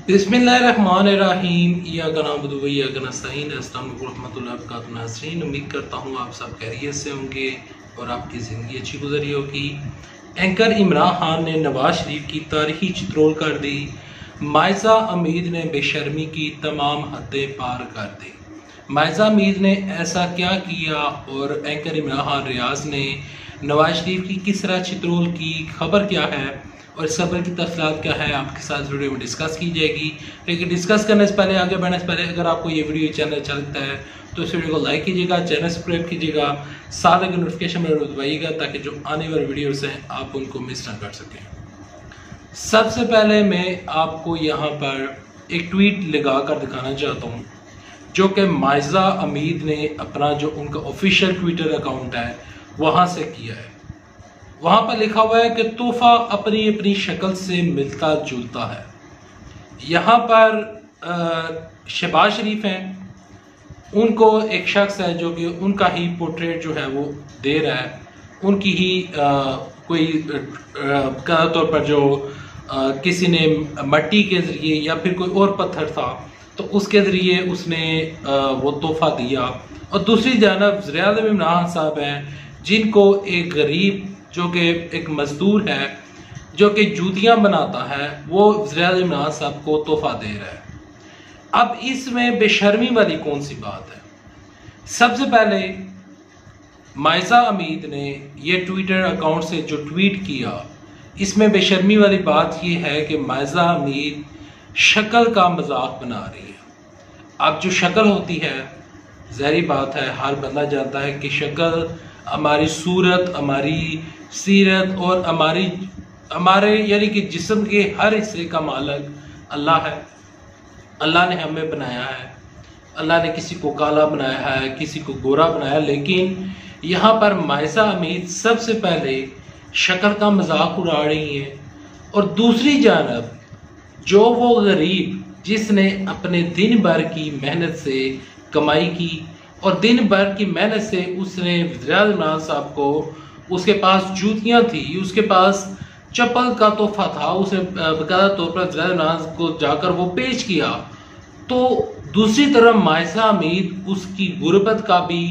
बिस्मिल्लाहिर्रहमानिर्रहीम। नाज़रीन, उम्मीद करता हूँ आप सब खैरियत से होंगे और आपकी ज़िंदगी अच्छी गुजरी होगी। एंकर इमरान खान ने नवाज शरीफ की तारीखी चित्रोल कर दी। मायजा अमीद ने बेशर्मी की तमाम हदें पार कर दी। मायजा अमीद ने ऐसा क्या किया और एंकर इमरान खान रियाज ने नवाज शरीफ की किस तरह चित्रोल की, खबर क्या है और इस खबर की तफसीलात क्या है, आपके साथ वीडियो में डिस्कस की जाएगी। लेकिन डिस्कस करने से पहले, आगे बढ़ने से पहले, अगर आपको ये वीडियो चैनल अच्छा लगता है तो इस वीडियो को लाइक कीजिएगा, चैनल सब्सक्राइब कीजिएगा, साथ ही नोटिफिकेशन बेल दबाइएगा ताकि जो आने वाले वीडियोस हैं आप उनको मिस ना कर सकें। सबसे पहले मैं आपको यहाँ पर एक ट्वीट लगा कर दिखाना चाहता हूँ जो कि मायजा अमीद ने अपना जो उनका ऑफिशियल ट्विटर अकाउंट है वहाँ से किया है। वहां पर लिखा हुआ है कि तोहफा अपनी अपनी शक्ल से मिलता जुलता है। यहाँ पर शहबाज शरीफ हैं, उनको एक शख्स है जो कि उनका ही पोर्ट्रेट जो है वो दे रहा है, उनकी ही कोई तौर पर जो किसी ने मट्टी के जरिए या फिर कोई और पत्थर था तो उसके जरिए उसने वो तोहफा दिया। और दूसरी जानब ज़रिया इमरान साहब हैं जिनको एक गरीब जो कि एक मजदूर है जो कि जूतियां बनाता है, वो ज़रिया इमरान साहब को तोहफा दे रहा है। अब इसमें बेशर्मी वाली कौन सी बात है? सबसे पहले मायजा अमीद ने ये ट्विटर अकाउंट से जो ट्वीट किया, इसमें बेशर्मी वाली बात ये है कि मायजा अमीद शक्ल का मजाक बना रही है। अब जो शक्ल होती है, ज़ाहिर बात है हर बंदा जानता है कि शक्ल हमारी सूरत, हमारी सीरत और हमारे यानी कि जिस्म के हर हिस्से का मालिक अल्लाह है। अल्लाह ने हमें बनाया है, अल्लाह ने किसी को काला बनाया है, किसी को गोरा बनाया। लेकिन यहाँ पर मायजा अमीद सबसे पहले शक्ल का मजाक उड़ा रही है और दूसरी जानब जो वो गरीब जिसने अपने दिन भर की मेहनत से कमाई की और दिन भर की मेहनत से उसने ज़रिया इमरान साहब को, उसके पास जूतियां थी, उसके पास चप्पल का तोहफा था, उसे बकायदा तौर पर ज़रिया इमरान को जाकर वो पेश किया। तो दूसरी तरफ मायजा अमीद उसकी गुर्बत का भी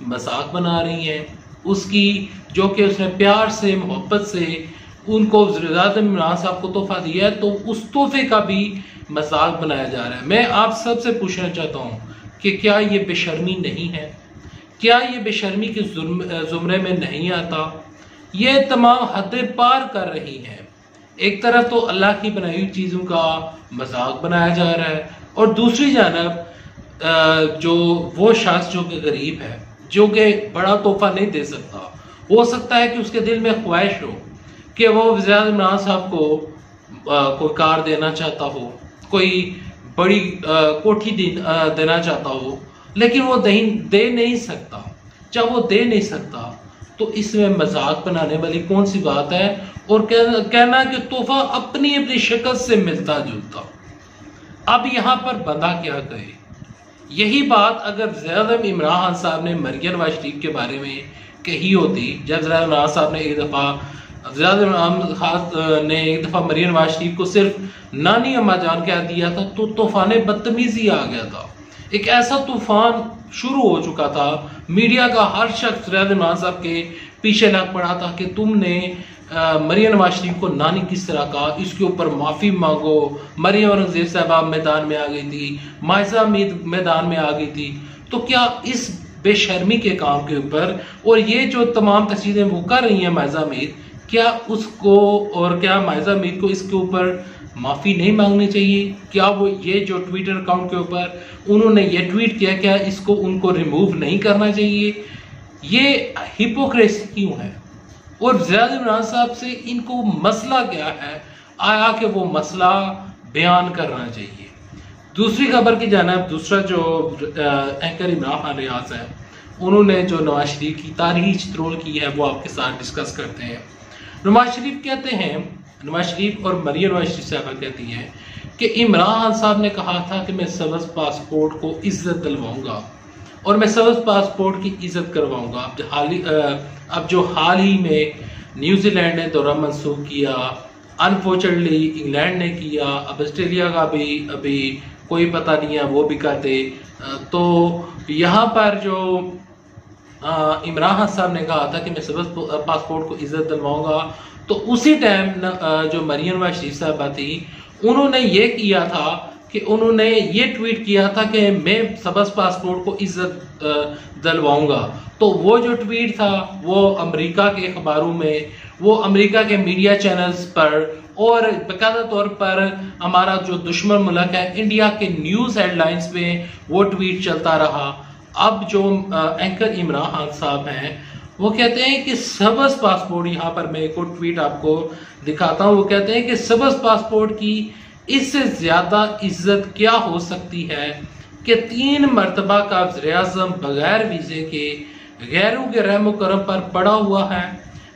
मजाक बना रही हैं, उसकी जो कि उसने प्यार से मोहब्बत से उनको ज़रिया इमरान साहब को तोहफा दिया है, तो उस तोहफे का भी मजाक बनाया जा रहा है। मैं आप सबसे पूछना चाहता हूँ कि क्या ये बेशर्मी नहीं है? क्या ये बेशर्मी के जुमरे में नहीं आता? ये तमाम हदें पार कर रही हैं। एक तरफ तो अल्लाह की बनाई हुई चीज़ों का मजाक बनाया जा रहा है और दूसरी जानब जो वो शख्स जो कि गरीब है, जो कि बड़ा तोहफा नहीं दे सकता, हो सकता है कि उसके दिल में ख्वाहिश हो कि वो ज़रिया इमरान साहब को कोई कार देना चाहता हो, कोई बड़ी कोठी देना चाहता हो, लेकिन वो दे नहीं सकता। जब वो दे नहीं सकता तो इसमें मजाक बनाने वाली कौन सी बात है? और कहना कि तोहफा अपनी अपनी शक्ल से मिलता जुलता। अब यहाँ पर बंदा क्या कहे? यही बात अगर ज़रिया इमरान खान साहब ने मरियम नवाज शरीफ के बारे में कही होती, जब ज़रिया इमरान साहब ने एक दफ़ा मरियम नवाज शरीफ को सिर्फ नानी अम्मा जान कह दिया था तो तूफान बदतमीजी आ गया था। एक ऐसा तूफान शुरू हो चुका था, मीडिया का हर शख्स ज़रिया इमरान साहब के पीछे लग पड़ा था कि तुमने मरियम नवाज शरीफ को नानी किस तरह कहा, इसके ऊपर माफ़ी मांगो। मरियम औरंगज़ेब साहबा मैदान में आ गई थी, मायजा अमीद मैदान में आ गई थी। तो क्या इस बेशर्मी के काम के ऊपर और ये जो तमाम तस्वीरें वो कर रही हैं मायजा अमीद, क्या उसको और क्या मायजा अमीद को इसके ऊपर माफ़ी नहीं मांगनी चाहिए? क्या वो ये जो ट्विटर अकाउंट के ऊपर उन्होंने ये ट्वीट किया, क्या इसको उनको रिमूव नहीं करना चाहिए? ये हिपोक्रेसी क्यों है? और ज़रिया इमरान साहब से इनको मसला क्या है? आया कि वो मसला बयान करना चाहिए। दूसरी खबर की जानिब दूसरा जो एंकर इमरान खान रियाज है, उन्होंने जो नवाज शरीफ की तारीखी चित्रोल की है वो आपके साथ डिस्कस करते हैं। नवाज शरीफ कहते हैं, नवाज शरीफ और मरियम नवाज शरीफ साहबा कहती हैं कि इमरान खान साहब ने कहा था कि मैं सब्ज़ पासपोर्ट को इज्जत दिलवाऊंगा और मैं सब्ज़ पासपोर्ट की इज्जत करवाऊंगा। अब जो हाल ही में न्यूजीलैंड ने दौरा मंसूख किया अनफॉर्चुनेटली इंग्लैंड ने किया, अब ऑस्ट्रेलिया का भी अभी कोई पता नहीं है वो भी कर दे। तो यहाँ पर जो इमरान खान साहब ने कहा था कि मैं सब्ज़ पासपोर्ट को इज्जत दिलवाऊंगा, तो उसी टाइम जो मरियम नवाज शरीफ साहबा थी उन्होंने ये किया था कि उन्होंने ये ट्वीट किया था कि मैं सब्ज़ पासपोर्ट को इज्जत दिलवाऊंगा। तो वो जो ट्वीट था वो अमेरिका के अखबारों में, वो अमेरिका के मीडिया चैनल्स पर और बाकायदा तौर पर हमारा जो दुश्मन मुल्क है इंडिया के न्यूज़ हेडलाइंस में वो ट्वीट चलता रहा। अब जो एंकर इमरान खान साहब हैं वो कहते हैं कि सब्ज़ पासपोर्ट, यहाँ पर मैं एक और ट्वीट आपको दिखाता हूँ, वो कहते हैं कि सब्ज़ पासपोर्ट की इससे ज़्यादा इज्जत क्या हो सकती है कि 3 मरतबा का वज़ीर-ए-आज़म बगैर वीज़े के गैरों के रहम करम पर पड़ा हुआ है।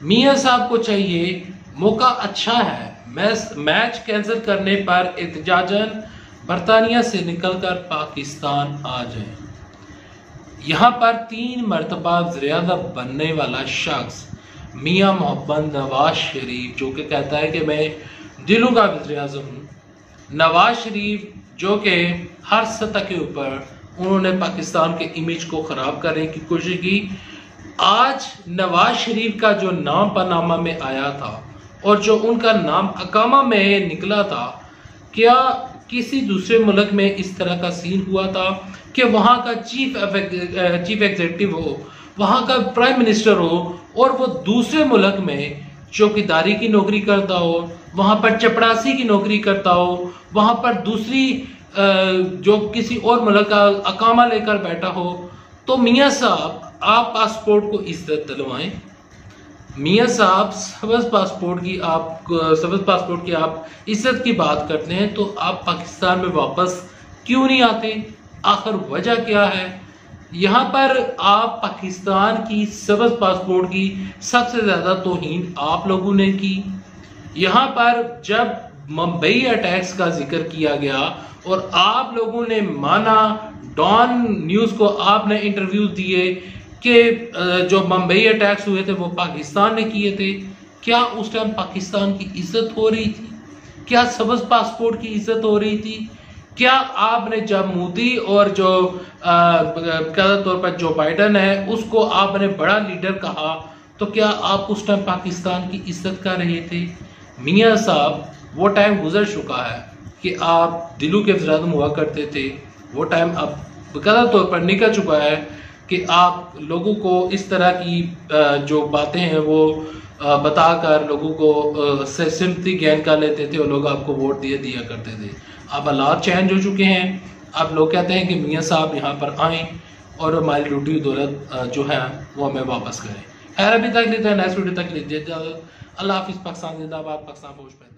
मियाँ साहब को चाहिए, मौका अच्छा है, मैच कैंसिल करने पर एहतजाजन बरतानिया से निकलकर पाकिस्तान आ जाए। यहाँ पर 3 मरतबा वज़ीर-ए-आज़म बनने वाला शख्स मियाँ मोहम्मद नवाज शरीफ, जो कि कहता है कि मैं दिलों का वज़ीर-ए-आज़म हूँ। नवाज शरीफ जो कि हर सतह के ऊपर उन्होंने पाकिस्तान के इमेज को ख़राब करने की कोशिश की। आज नवाज शरीफ का जो नाम पनामा में आया था और जो उनका नाम अकामा में निकला था, क्या किसी दूसरे मुल्क में इस तरह का सीन हुआ था कि वहाँ का चीफ एग्जीक्यूटिव हो, वहाँ का प्राइम मिनिस्टर हो और वो दूसरे मुल्क में चौकीदारी की नौकरी करता हो, वहाँ पर चपरासी की नौकरी करता हो, वहाँ पर दूसरी जो किसी और मुल्क का अकामा लेकर बैठा हो। तो मियाँ साहब आप पासपोर्ट को इज्जत दिलवाएं। मियाँ साहब सब्ज़ पासपोर्ट की आप इज्जत की बात करते हैं तो आप पाकिस्तान में वापस क्यों नहीं आते? आखिर वजह क्या है? यहाँ पर आप पाकिस्तान की सब्ज़ पासपोर्ट की सबसे ज़्यादा तौहीन आप लोगों ने की। यहाँ पर जब मुंबई अटैक्स का जिक्र किया गया और आप लोगों ने माना, डॉन न्यूज़ को आपने इंटरव्यू दिए कि जो मुंबई अटैक्स हुए थे वो पाकिस्तान ने किए थे। क्या उस टाइम पाकिस्तान की इज्जत हो रही थी? क्या सब्ज़ पासपोर्ट की इज्जत हो रही थी? क्या आपने जब मोदी और जो ज़्यादा तौर पर जो बाइडन है उसको आपने बड़ा लीडर कहा, तो क्या आप उस टाइम पाकिस्तान की इज्जत कर रहे थे? मियाँ साहब वो टाइम गुजर चुका है कि आप दिलों के वज़ीर-ए-आज़म हुआ करते थे। वो टाइम अब ज़्यादा तौर पर निकल चुका है कि आप लोगों को इस तरह की जो बातें हैं वो बताकर लोगों को सिंपैथी गेन कर लेते थे और लोग आपको वोट दिया करते थे। अब हालात चेंज हो चुके हैं। अब लोग कहते हैं कि मियाँ साहब यहाँ पर आएँ और हमारी लूटी दौलत जो है वो हमें वापस करें। खैर अभी तक लेते हैं, नेक्स्ट वीडियो तक लीजिए इजाज़त। अल्लाह हाफिज़। पाकिस्तान जिंदाबाद, पाकिस्तान फौज।